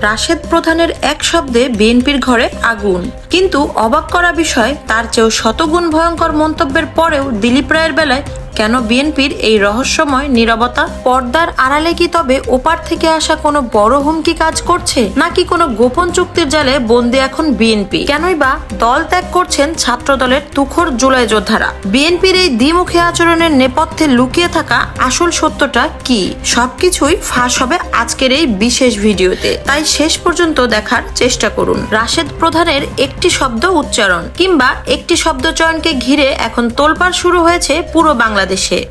রাশেদ প্রধানের এক শব্দে বিএনপির ঘরে আগুন। কিন্তু অবাক করা বিষয়, তার চেয়েও শতগুণ ভয়ঙ্কর মন্তব্যের পরেও দিলীপ রায়ের বেলায় কেন বিএনপির এই রহস্যময় নীরবতা? পর্দার আড়ালে কি তবে ওপার থেকে আসা কোনো বড় হুমকি কাজ করছে, নাকি কোনো গোপন চুক্তির জালে বন্দী এখন বিএনপি? কেনই বা দল ত্যাগ করছেন ছাত্র দলের তুখোর জুলাই যোদ্ধারা? বিএনপির এই দ্বিমুখী আচরণের নেপথ্যে লুকিয়ে থাকা আসল সত্যটা কি? সবকিছুই ফাঁস হবে আজকের এই বিশেষ ভিডিওতে, তাই শেষ পর্যন্ত দেখার চেষ্টা করুন। রাশেদ প্রধানের একটি শব্দ উচ্চারণ কিংবা একটি শব্দ চয়নকে ঘিরে এখন তোলপাড় শুরু হয়েছে পুরো বাংলাদেশে।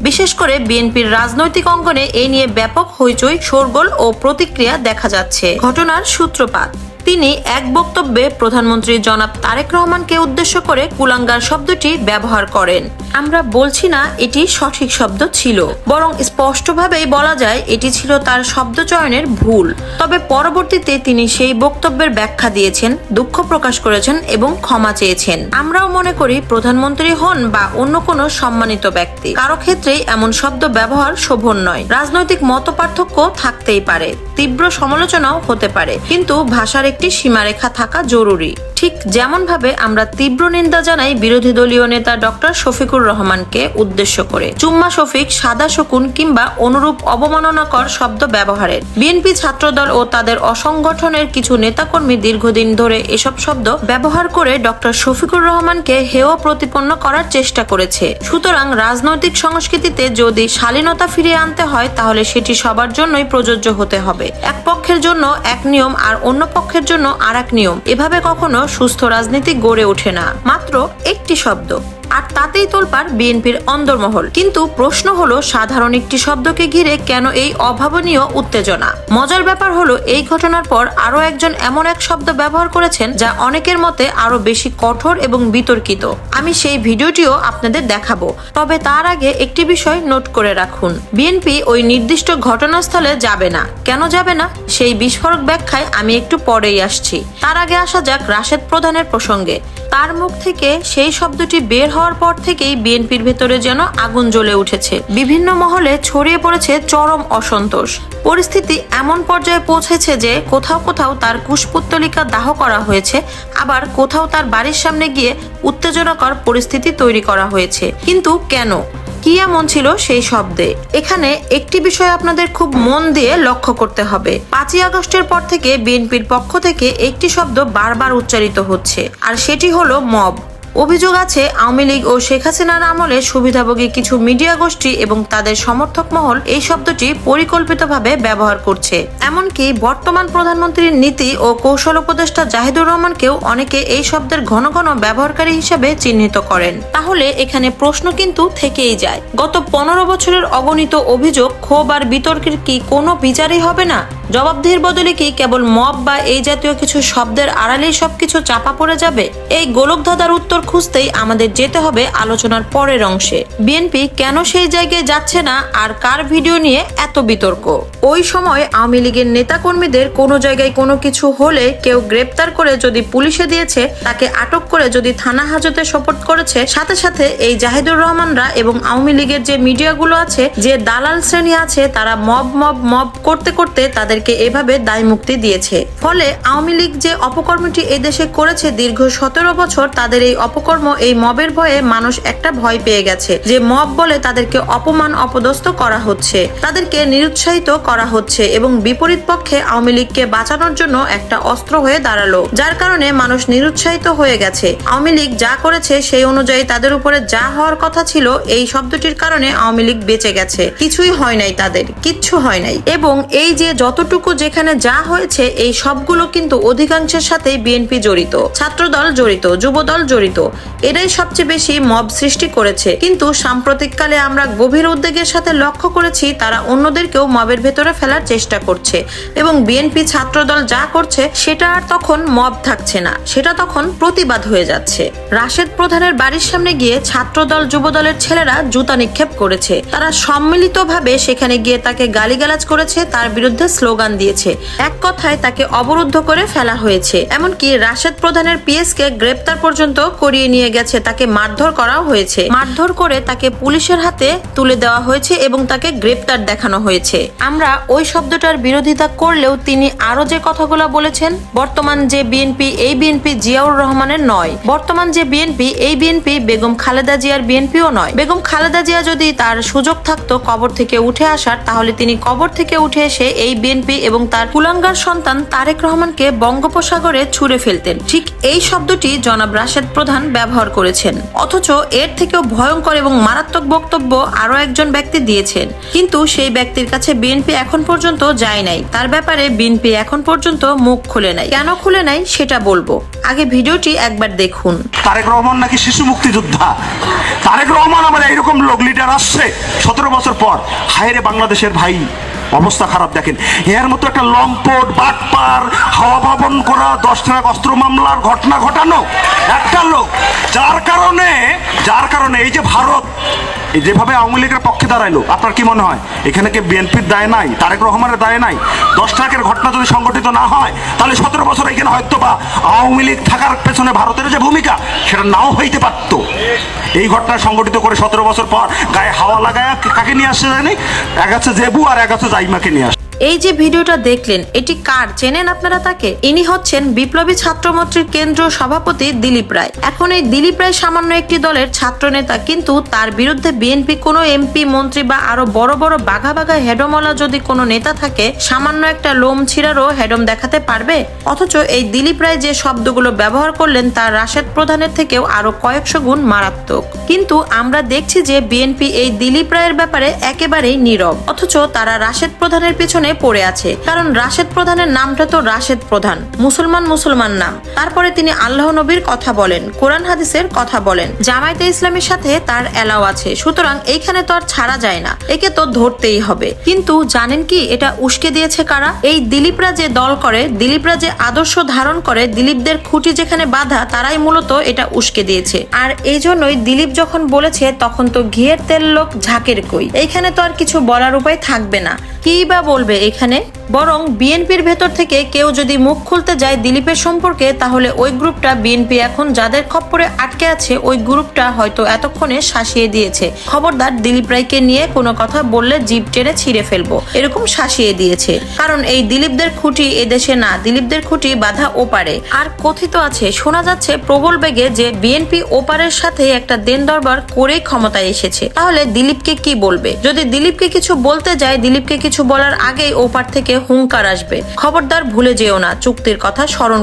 বিশেষ করে বিএনপির রাজনৈতিক অঙ্গনে এই নিয়ে ব্যাপক হইচই, শোরগোল ও প্রতিক্রিয়া দেখা যাচ্ছে। ঘটনার সূত্রপাত: তিনি এক বক্তব্যে প্রধানমন্ত্রী জনাব তারেক রহমানকে উদ্দেশ্য করে কুলাঙ্গার শব্দটি ব্যবহার করেন। আমরা বলছি না এটি সঠিক শব্দ ছিল, বরং স্পষ্টভাবেই বলা যায় এটি ছিল তার শব্দ চয়নের ভুল। তবে পরবর্তীতে তিনি সেই বক্তব্যের ব্যাখ্যা দিয়েছেন, দুঃখ প্রকাশ করেছেন এবং ক্ষমা চেয়েছেন। আমরাও মনে করি প্রধানমন্ত্রী হন বা অন্য কোনো সম্মানিত ব্যক্তি, কারো ক্ষেত্রেই এমন শব্দ ব্যবহার শোভন নয়। রাজনৈতিক মতপার্থক্য থাকতেই পারে, তীব্র সমালোচনাও হতে পারে, কিন্তু ভাষার একটি সীমারেখা থাকা জরুরি। ঠিক যেমন ভাবে আমরা তীব্র নিন্দা জানাই বিরোধী দলীয় নেতা ডক্টর শফিকুর রহমানকে উদ্দেশ্য করে চুম্মা শফিক, সাদা শকুন কিংবা অনুরূপ অবমাননাকর শব্দ ব্যবহারের। বিএনপি ছাত্রদল ও তাদের অসংগঠনের কিছু নেতাকর্মী দীর্ঘদিন ধরে এসব শব্দ ব্যবহার করে ডক্টর শফিকুর রহমানকে হেয় প্রতিপন্ন করার চেষ্টা করেছে। সুতরাং রাজনৈতিক সংস্কৃতিতে যদি শালীনতা ফিরিয়ে আনতে হয়, তাহলে সেটি সবার জন্যই প্রযোজ্য হতে হবে। এক পক্ষের জন্য এক নিয়ম আর অন্য পক্ষের জন্য আর এক নিয়ম, এভাবে কখনো সুস্থ রাজনীতি গড়ে ওঠে না। মাত্র একটি শব্দ, আর তাতেই তোলপাড় বিএনপির অন্দরমহল। কিন্তু প্রশ্ন হলো, সাধারণ একটি শব্দকে ঘিরে কেন এই অভাবনীয় উত্তেজনা? মজার ব্যাপার হলো, এই ঘটনার পর আরো একজন এমন এক শব্দ ব্যবহার করেছেন যা অনেকের মতে আরো বেশি কঠোর এবং বিতর্কিত। আমি সেই ভিডিওটিও আপনাদের দেখাবো, তবে তার আগে একটি বিষয় নোট করে রাখুন। বিএনপি ওই নির্দিষ্ট ঘটনাস্থলে যাবে না। কেন যাবে না, সেই বিস্ফোরক ব্যাখ্যায় আমি একটু পরেই আসছি। তার আগে আসা যাক রাশেদ প্রধানের প্রসঙ্গে। তার মুখ থেকে সেই শব্দটি বের হওয়ার পর থেকেই বিএনপির ভেতরে যেন আগুন জ্বলে উঠেছে। বিভিন্ন মহলে ছড়িয়ে পড়েছে চরম অসন্তোষ। পরিস্থিতি এমন পর্যায়ে পৌঁছেছে যে কোথাও কোথাও তার কুশপুত্তলিকা দাহ করা হয়েছে, আবার কোথাও তার বাড়ির সামনে গিয়ে উত্তেজনাকর পরিস্থিতি তৈরি করা হয়েছে। কিন্তু কেন? কি এমন ছিল সেই শব্দে? এখানে একটি বিষয় আপনাদের খুব মন দিয়ে লক্ষ্য করতে হবে। 5ই আগস্টের পর থেকে বিএনপির পক্ষ থেকে একটি শব্দ বারবার উচ্চারিত হচ্ছে, আর সেটি হলো মব। অভিযোগ আছে আওয়ামী লীগ ও শেখ হাসিনার আমলে সুবিধাভোগী কিছু মিডিয়া গোষ্ঠী এবং তাদের সমর্থক মহল এই শব্দটি পরিকল্পিতভাবে ব্যবহার করছে। এমনকি বর্তমান প্রধানমন্ত্রীর নীতি ও কৌশল উপদেষ্টা জাহিদুর রহমানকেও অনেকে এই শব্দের ঘন ঘন ব্যবহারকারী হিসেবে চিহ্নিত করেন। তাহলে এখানে প্রশ্ন কিন্তু থেকেই যায়, গত 15 বছরের অগণিত অভিযোগ, ক্ষোভ আর বিতর্কের কি কোনো বিচারই হবে না? জবাবদিহির বদলে কি কেবল মব বা এই জাতীয় কিছু শব্দের আড়ালেই সবকিছু চাপা পড়ে যাবে? এই গোলকধাঁধার উত্তর খুঁজতেই আমাদের যেতে হবে আলোচনার পরের অংশে। বিএনপি কেন সেই জায়গায় যাচ্ছে না, আর কার ভিডিও নিয়ে এত বিতর্ক? ওই সময় আওয়ামী লীগের নেতাকর্মীদের কোনো জায়গায় কোনো কিছু হলে কেউ গ্রেপ্তার করে যদি পুলিশে দিয়েছে, তাকে আটক করে যদি থানা হাজতে সোপর্দ করেছে, সাথে সাথে এই জাহিদুর রহমানরা এবং আওয়ামী লীগের যে মিডিয়াগুলো আছে, যে দালাল শ্রেণী আছে, তারা মব মব মব করতে করতে তাদেরকে এভাবে দায় মুক্তি দিয়েছে। ফলে আওয়ামী লীগ যে অপকর্মটি এদেশে করেছে দীর্ঘ 17 বছর, তাদের এই অপকর্ম, এই মবের ভয়ে মানুষ একটা ভয় পেয়ে গেছে যে মব বলে তাদেরকে অপমান অপদস্থ করা হচ্ছে, তাদেরকে নিরুৎসাহিত করা হচ্ছে এবং বিপরীত পক্ষে আওয়ামী লীগকে বাঁচানোর জন্য একটা অস্ত্র হয়ে দাঁড়ালো, যার কারণে মানুষ নিরুৎসাহিত হয়ে গেছে। আওয়ামী লীগ যা করেছে সেই অনুযায়ী তাদের উপরে যা হওয়ার কথা ছিল, এই শব্দটির কারণে আওয়ামী লীগ বেঁচে গেছে। কিছুই হয় নাই, তাদের কিচ্ছু হয় নাই। এবং এই যে যতটুকু যেখানে যা হয়েছে, এই সবগুলো কিন্তু অধিকাংশের সাথেই বিএনপি জড়িত, ছাত্রদল জড়িত, যুবদল জড়িত। এটাই সবচেয়ে বেশি মব সৃষ্টি করেছে। কিন্তু সাম্প্রতিককালে আমরা গভীর উদ্বেগের সাথে লক্ষ্য করেছি তারা অন্যদেরকেও মবের ভেতরে ফেলার চেষ্টা করছে, এবং বিএনপি ছাত্রদল যা করছে সেটা আর তখন মব থাকছে না, সেটা তখন প্রতিবাদ হয়ে যাচ্ছে। রাশেদ প্রধানের বাড়ির সামনে গিয়ে ছাত্রদল যুবদলের ছেলেরা জুতা নিক্ষেপ করেছে। তারা সম্মিলিতভাবে সেখানে গিয়ে তাকে গালিগালাজ করেছে, তার বিরুদ্ধে স্লোগান স্লোগান দিয়েছে। এক কথায় তাকে অবরুদ্ধ করে ফেলা হয়েছে। এমনকি রাশেদ প্রধানের পিএসকে গ্রেপ্তার পর্যন্ত করিয়ে নিয়ে গেছে, তাকে মারধর করাও হয়েছে। মারধর করে তাকে পুলিশের হাতে তুলে দেওয়া হয়েছে এবং তাকে গ্রেপ্তার দেখানো হয়েছে। আমরা ওই শব্দটার বিরোধিতা করলেও তিনি আরো যে কথাগুলো বলেছেন, বর্তমান যে বিএনপি এই বিএনপি জিয়াউর রহমানের নয়, বর্তমান যে বিএনপি এই বিএনপি বেগম খালেদা জিয়ার বিএনপিও নয়। বেগম খালেদা জিয়া যদি তার সুযোগ থাকতো কবর থেকে উঠে আসার, তাহলে তিনি কবর থেকে উঠে এসে এই বিএনপি এবং তার কুলাঙ্গার সন্তান তারেক রহমানকে বঙ্গোপসাগরে ছুঁড়ে ফেলতেন। ঠিক এই শব্দটি জনাব রাশেদ প্রধান ব্যবহার করেছেন। অথচ এর থেকেও ভয়ঙ্কর এবং মারাত্মক বক্তব্য আরো একজন ব্যক্তি দিয়েছেন, কিন্তু সেই ব্যক্তির কাছে বিএনপি এখন পর্যন্ত যায় নাই। তার ব্যাপারে বিএনপি এখন পর্যন্ত মুখ খুলে নাই। কেন খুলে নাই সেটা বলবো, আগে ভিডিওটি একবার দেখুন। তারেক রহমান নাকি শিশু মুক্তিযোদ্ধা। তারেক রহমান আমার এইরকম লোক লিডার আসছে 17 বছর পর। হায়রে বাংলাদেশের ভাই, অবস্থা খারাপ। দেখেন, এর মতো একটা লম্পট বাটপার, হাওয়া ভবন করা, 10 টাকা অস্ত্র মামলার ঘটনা ঘটানো একটা লোক, যার কারণে এই যে ভারত যেভাবে আওয়ামী লীগের পক্ষে দাঁড়াইলো, আপনার কি মনে হয় এখানে কি বিএনপির দায় নাই, তারেক রহমানের দায় নাই? 10 টাকার ঘটনা যদি সংগঠিত না হয়, তাহলে 17 বছর এখানে হয়তো বা আওয়ামী লীগ থাকার পেছনে ভারতের যে ভূমিকা সেটা নাও হইতে পারতো। এই ঘটনা সংগঠিত করে 17 বছর পর গায়ে হাওয়া লাগায় কাকে নিয়ে আসছে জানি, এক আছে জেবু আর এক আছে জাইমাকে নিয়ে আসে। এই যে ভিডিওটা দেখলেন, এটি কার, চেনেন আপনারা তাকে? ইনি হচ্ছেন বিপ্লবী ছাত্র মৈত্রীর কেন্দ্রীয় সভাপতি দিলীপ রায়। এখন এই দিলীপ রায় সামান্য একটি দলের ছাত্র নেতা, কিন্তু তার বিরুদ্ধে বিএনপি কোনো এমপি, মন্ত্রী বা আরো বড় বড় বাঘা বাঘা হেডমওয়ালা যদি কোনো নেতা থাকে, সামান্য একটা লোম ছিঁড়ারও হেডম দেখাতে পারবে? অথচ এই দিলীপ রায় যে শব্দগুলো ব্যবহার করলেন তা রাশেদ প্রধানের থেকেও আরো কয়েকশো গুণ মারাত্মক। কিন্তু আমরা দেখছি যে বিএনপি এই দিলীপ রায়ের ব্যাপারে একেবারেই নীরব, অথচ তারা রাশেদ প্রধানের পিছনে পড়ে আছে। কারণ রাশেদ প্রধানের নামটা তো রাশেদ প্রধান, মুসলমান নাম। তারপরে তিনি আল্লাহ নবীর কথা বলেন, কোরআন হাদিসের কথা বলেন, জামায়াতে ইসলামের সাথে তার এলাও আছে। সুতরাং এইখানে তো আর ছাড়া যায় না, একে তো ধরতেই হবে। কিন্তু জানেন কি এটা উস্কে দিয়েছে কারা? এই দিলীপরা যে দল করে, দিলীপরা যে আদর্শ ধারণ করে, দিলীপদের খুঁটি যেখানে বাঁধা, তারাই মূলত এটা উস্কে দিয়েছে। আর এই জন্যই দিলীপ যখন বলেছে তখন তো ঘিয়ের তেল লোক ঝাঁকের কই। এইখানে তো আর কিছু বলার উপায় থাকবে না। কি বা বলবে এখানে? বরং বিএনপির ভেতর থেকে কেউ যদি মুখ খুলতে যায় দিলীপের সম্পর্কে, তাহলে ওই গ্রুপটা বিএনপি এখন যাদের খপ্পরে আটকে আছে, ওই গ্রুপটা হয়তো এতক্ষণে শাসিয়ে দিয়েছে। খবরদার দিলীপ রায়কে নিয়ে কোনো কথা বললে জিভ টেনে ছিঁড়ে ফেলবো, এরকম শাসিয়ে দিয়েছে। কারণ এই দিলীপদের খুঁটি এদেশে না, দিলীপদের খুঁটি বাধা ওপারে। আর কথিত আছে, শোনা যাচ্ছে প্রবল বেগে, যে বিএনপি ওপারের সাথে একটা দেন দরবার করেই ক্ষমতায় এসেছে। তাহলে দিলীপকে কি বলবে? যদি দিলীপকে কিছু বলতে যায়, দিলীপকে কিছু বলার আগেই ওপার থেকে হুঙ্কার আসবে, খবরদার ভুলে যেও না, চুক্তির কথা স্মরণ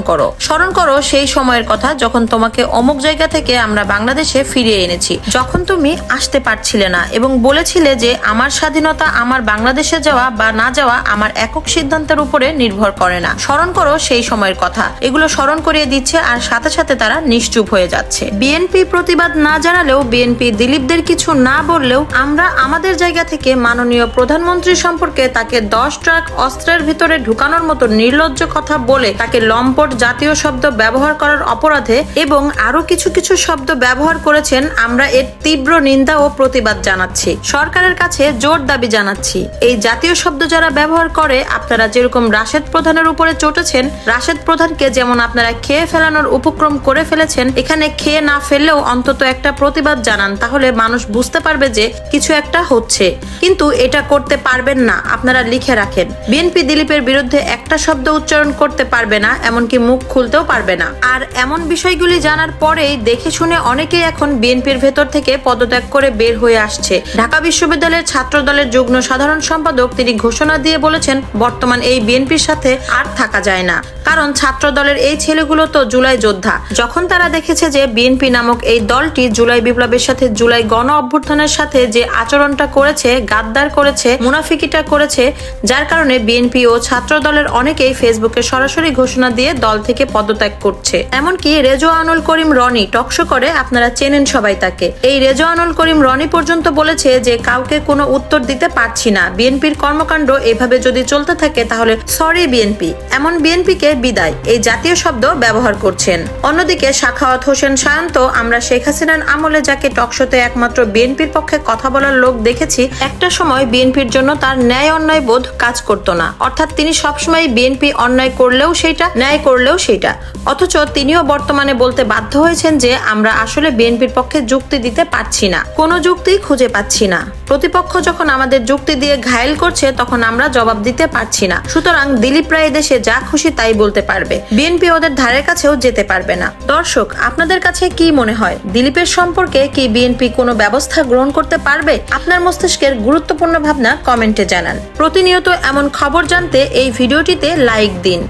করো সেই সময়ের কথা যখন তোমাকে অমুক জায়গা থেকে আমরা বাংলাদেশে ফিরিয়ে এনেছি, যখন তুমি আসতে পারছিলে না এবং বলেছিলে যে আমার স্বাধীনতা, আমার বাংলাদেশে যাওয়া বা না যাওয়া আমার একক সিদ্ধান্তের উপরে নির্ভর করে না। স্মরণ করো সেই সময়ের কথা। এগুলো স্মরণ করিয়ে দিচ্ছে আর সাথে সাথে তারা নিশ্চুপ হয়ে যাচ্ছে। বিএনপি প্রতিবাদ না জানালেও, বিএনপি দিলীপদের কিছু না বললেও, আমরা আমাদের জায়গা থেকে মাননীয় প্রধানমন্ত্রী সম্পর্কে তাকে 10 ট্রাক অস্ত্রের ভিতরে ঢুকানোর মতো নির্লজ্জ কথা বলে, তাকে লম্পট জাতীয় শব্দ ব্যবহার করার অপরাধে এবং আরো কিছু শব্দ ব্যবহার করেছেন, আমরা এর তীব্র নিন্দা ও প্রতিবাদ জানাচ্ছি। সরকারের কাছে জোর দাবি জানাচ্ছি, এই জাতীয় শব্দ যারা ব্যবহার করে, আপনারা যেরকম রাশেদ প্রধানের উপরে চটেছেন, রাশেদ প্রধানকে যেমন আপনারা খেয়ে ফেলানোর উপক্রম করে ফেলেছেন, এখানে খেয়ে না ফেললেও অন্তত একটা প্রতিবাদ জানান, তাহলে মানুষ বুঝতে পারবে যে কিছু একটা হচ্ছে। কিন্তু এটা করতে পারবেন না, আপনারা লিখে রাখেন। বিএনপি দিলীপের বিরুদ্ধে একটা শব্দ উচ্চারণ করতে পারবে না, এমনকি মুখ খুলতেও পারবে না। আর এমন বিষয়গুলি জানার পরেই দেখে শুনে অনেকেই এখন বিএনপির ভেতর থেকে পদত্যাগ করে বের হয়ে আসছে। ঢাকা বিশ্ববিদ্যালয়ের ছাত্র দলের যুগ্ম সাধারণ সম্পাদক তিনি ঘোষণা দিয়ে বলেছেন, বর্তমান এই বিএনপির সাথে আর থাকা যায় না। কারণ ছাত্র দলের এই ছেলেগুলো তো জুলাই যোদ্ধা। যখন তারা দেখেছে যে বিএনপি নামক এই দলটি জুলাই বিপ্লবের সাথে, জুলাই গণ অভ্যুত্থানের সাথে যে আচরণটা করেছে, গাদ্দার করেছে, মুনাফিকিটা করেছে, যার কারণে বিএনপি ও ছাত্র দলের অনেকেই ফেসবুকে সরাসরি ঘোষণা দিয়ে দল থেকে পদত্যাগ করছে। এমনকি রেজওয়ানুল করিম রনি টকশো করে, আপনারা চেনেন সবাই তাকে। এই রেজওয়ানুল করিম রনি পর্যন্ত বলেছে যে কাউকে কোনো উত্তর দিতে পারছি না, বিএনপির কর্মকাণ্ড এভাবে যদি চলতে থাকে তাহলে সরি বিএনপি, এমন বিএনপিকে বিদায়, এই জাতীয় শব্দ ব্যবহার করছেন। অন্যদিকে সাখাওয়াত হোসেন সায়ন্ত, আমরা শেখ হাসিনার আমলে যাকে টকশোতে একমাত্র বিএনপির পক্ষে কথা বলার লোক দেখেছি, একটা সময় বিএনপির জন্য তার ন্যায় অন্যায় বোধ কাজ করতো না। অর্থাৎ তিনি সবসময় বিএনপি অন্যায় করলেও সেইটা, ন্যায় করলেও সেইটা। অথচ তিনিও বর্তমানে বলতে বাধ্য হয়েছেন যে আমরা আসলে বিএনপির পক্ষে যুক্তি দিতে পারছি না, কোনো যুক্তি খুঁজে পাচ্ছি না। প্রতিপক্ষ যখন আমাদের যুক্তি দিয়ে ঘায়েল করছে তখন আমরা জবাব দিতে পারছি না। সুতরাং দিলীপ রায় দেশে যা খুশি তাই বলতে পারবে, বিএনপি ওদের ধারে কাছেও যেতে পারবে না। দর্শক, আপনাদের কাছে কি মনে হয়, দিলীপের সম্পর্কে কি বিএনপি কোনো ব্যবস্থা গ্রহণ করতে পারবে? আপনার মস্তিষ্কের গুরুত্বপূর্ণ ভাবনা কমেন্টে জানান। প্রতিনিয়ত এমন খবর জানতে এই ভিডিওটিতে লাইক দিন।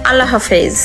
আল্লাহ হাফেজ।